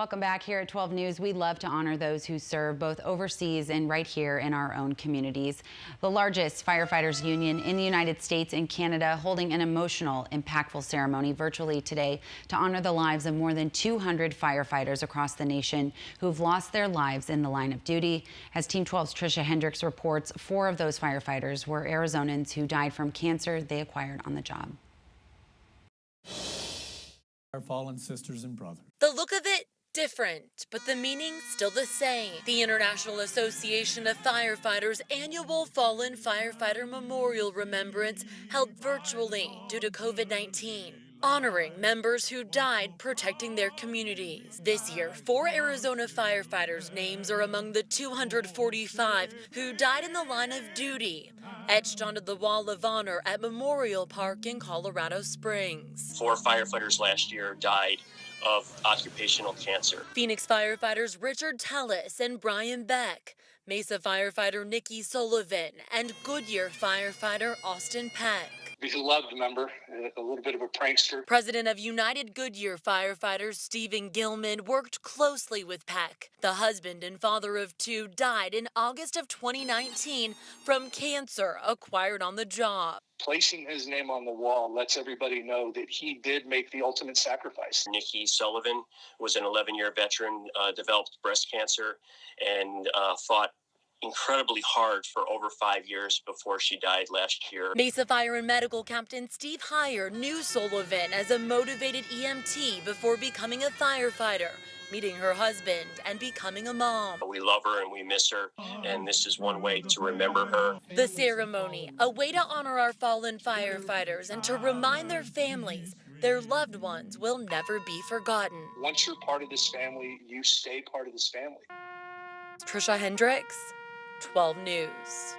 Welcome back. Here at 12 News. We love to honor those who serve both overseas and right here in our own communities. The largest firefighters union in the United States and Canada holding an emotional, impactful ceremony virtually today to honor the lives of more than 200 firefighters across the nation who've lost their lives in the line of duty. As Team 12's Tricia Hendricks reports, 4 of those firefighters were Arizonans who died from cancer they acquired on the job. Our fallen sisters and brothers. The look of it, different, but the meaning still the same. The International Association of Firefighters' annual Fallen Firefighter Memorial Remembrance held virtually due to COVID-19, honoring members who died protecting their communities. This year, 4 Arizona firefighters' names are among the 245 who died in the line of duty, etched onto the Wall of Honor at Memorial Park in Colorado Springs. 4 firefighters last year died of occupational cancer. Phoenix firefighters Richard Tellis and Brian Beck, Mesa firefighter Nikki Sullivan, and Goodyear firefighter Austin Peck. Beloved member, a little bit of a prankster. President of United Goodyear Firefighters Stephen Gilman worked closely with Peck. The husband and father of 2 died in August of 2019 from cancer acquired on the job. Placing his name on the wall lets everybody know that he did make the ultimate sacrifice. Nikki Sullivan was an 11-year veteran, developed breast cancer, and fought incredibly hard for over 5 years before she died last year. Mesa Fire and Medical Captain Steve Heyer knew Sullivan as a motivated EMT before becoming a firefighter, meeting her husband and becoming a mom. We love her and we miss her, and this is one way to remember her. The ceremony, a way to honor our fallen firefighters and to remind their families their loved ones will never be forgotten. Once you're part of this family, you stay part of this family. Tricia Hendricks, 12 News.